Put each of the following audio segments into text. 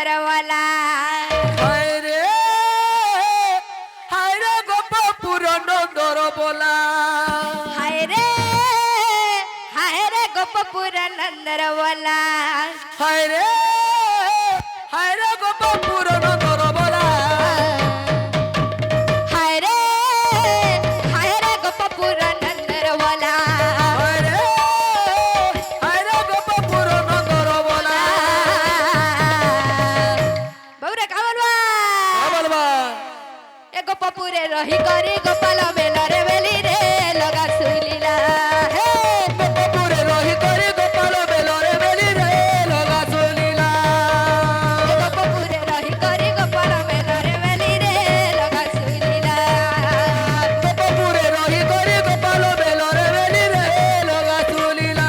रवाला हाय रे गोपपुर नंदर बोला हाय रे गोपपुर नंदरवाला हाय रे गोपपुर नंदर बोला हाय रे गोपपुर नंदरवाला हाय रे गोपपुर नंदर बोला बौरे का बोलबा बोलबा ए गोपपुरे रही करी गोपाल बेलरे बेली रे लगा सुलीला हे गोपपुरे रही करी गोपाल बेलरे बेली रे लगा सुलीला ए गोपपुरे रही करी गोपाल बेलरे बेली रे लगा सुलीला गोपपुरे रही करी गोपाल बेलरे बेली रे लगा सुलीला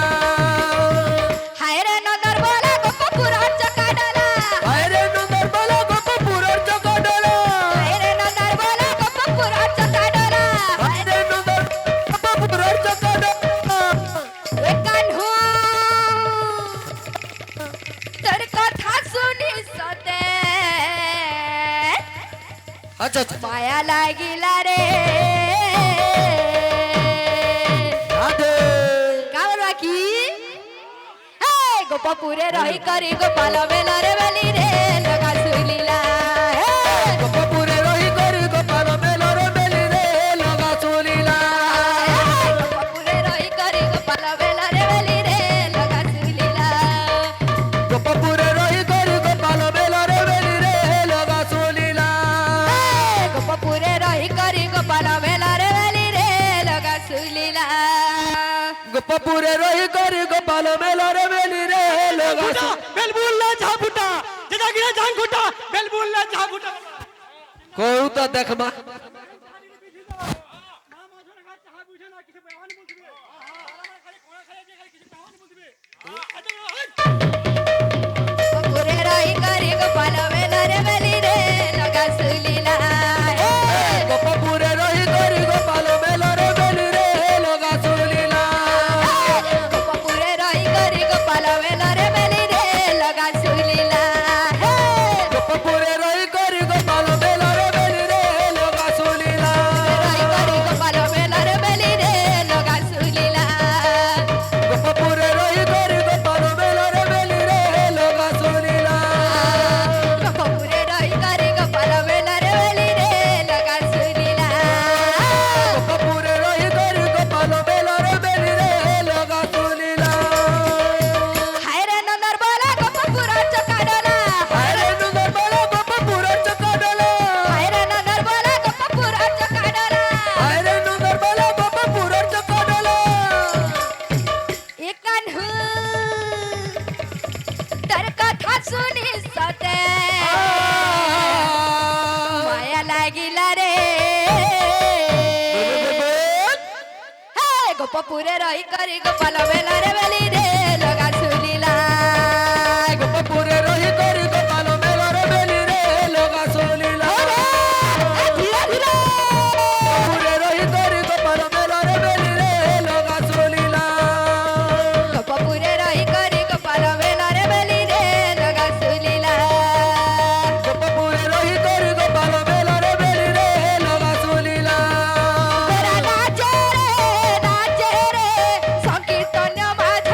हाय रे नंदर बोला गोपपुर चकाडला हाय रे नंदर बोला गोपपुर चकाडला हाय रे नंदर बोला गोपपुर चकाडला हाय रे नंदर गोपपुर चकाडला ए कान्हू तर कथा सुनी सते अच्छा अच्छा माया लागिला रे राधे का बोलबा की हे गोपपुरे रही करी गोपाल बेलरे बेली रे लगा सुलीला हे गोपपुरे रही करी गोपाल बेलरे बेली रे लगा सुलीला गोपपुरे रही करी गोपाल बेलरे बेली रे लगा सुलीला गोपपुरे रही करी गोपाल बेलरे बेली रे लगा सुलीला गोपपुरे रही करी गोपाल बेलरे बेली रे लगा सुलीला गोपपुरे रही करी गोपाल बेलरे बेली रे लगा फुटा बेलबुल्ला झाफुटा जेदा गिरा जान फुटा बेलबुल्ला झाफुटा कहू तो देखमा गोपपुरे रही करी गोपाल बेलरे बेली रे लगा सुलीला गोपपुरे रही करी गोपाल बेलरे बेली रे लगा सुलीला गोपपुरे रही करी गोपाल बेलरे बेली रे लगा सुलीला गोपपुरे रही करी गोपाल बेलरे बेली रे लगा सुलीला रही करी गोपाल बेलरे बेली रे लगा सुलीला गोपपुरे रही करी गोपाल बेलरे बेली रे लगा सुलीला गोपपुरे रही करी गोपाल बेलरे बेली रे लगा सुलीला गोपपुरे रही करी गोपाल बेलरे बेली रे लगा सुलीला हाय रे नंदर बोला गोपपुर चकाडला हाय रे नंदर बोला गोपपुर चकाडला हाय रे नंदर बोला गोपपुर चकाडला हाय रे नंदर बोला गोपपुर चकाडला एकान्हू तर कथा सुनी सते माया लागिला रे हे गोपपुरे रही करी गोपाल बेलरे बेली रे लगा सुलीला गोपपुरे रही करी गोपाल बेलरे बेली रे लगा सुलीला धीरे धीरे गोपपुरे रही करी गोपाल बेलरे बेली रे लगा सुलीला गोपपुरे रही करी गोपाल बेलरे बेली रे लगा सुलीला गोपपुरे रही करी गोपाल बेलरे बेली रे लगा सुलीला तेरा नाचे रे संकीर्तन्य माझ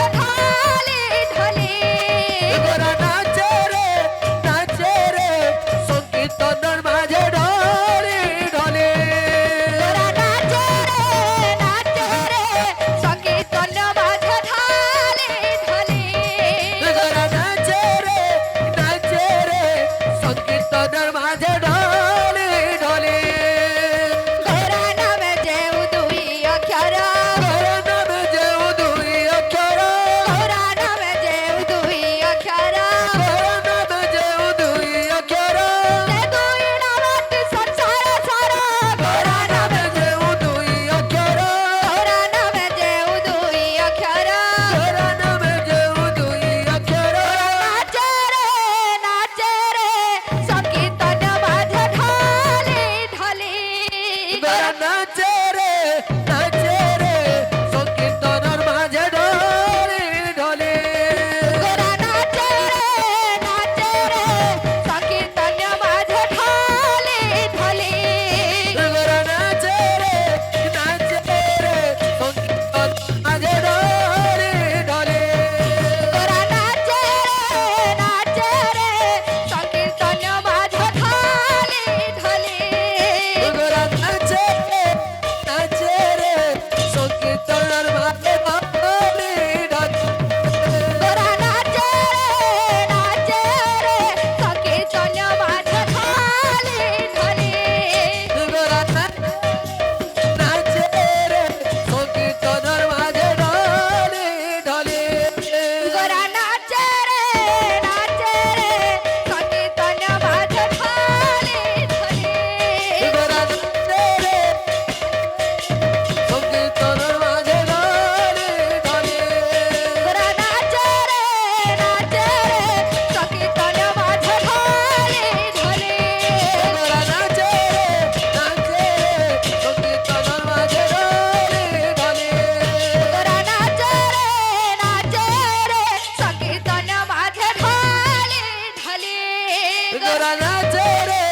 তোরা নাচে রে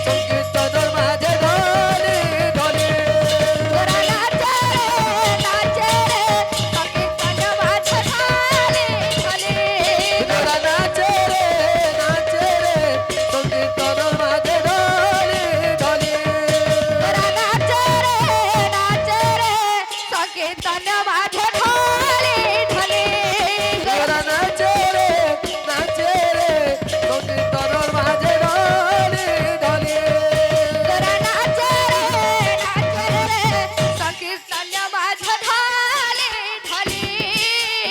সংকীর্তনের মাঝে ঢলে ঢলে তোরা নাচে রে সংকীর্তন মাঝে ঢলে ঢলে তোরা নাচে রে সংকীর্তনের মাঝে ঢলে ঢলে তোরা নাচে রে সংকীর্তন মাঝে ঢলে ঢলে তোরা নাচে রে সংকীর্তনের মাঝে ঢলে ঢলে তোরা নাচে রে সংকীর্তন মাঝে ঢলে ঢলে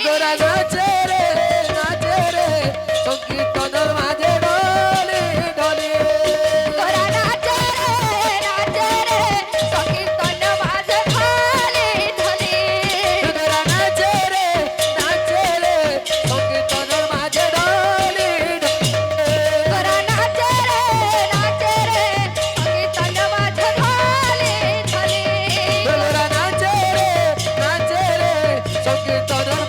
তোরা নাচে রে সংকীর্তনের মাঝে ঢলে ঢলে তোরা নাচে রে সংকীর্তন মাঝে ঢলে ঢলে তোরা নাচে রে সংকীর্তনের মাঝে ঢলে ঢলে তোরা নাচে রে সংকীর্তন মাঝে ঢলে ঢলে তোরা নাচে রে সংকীর্তনের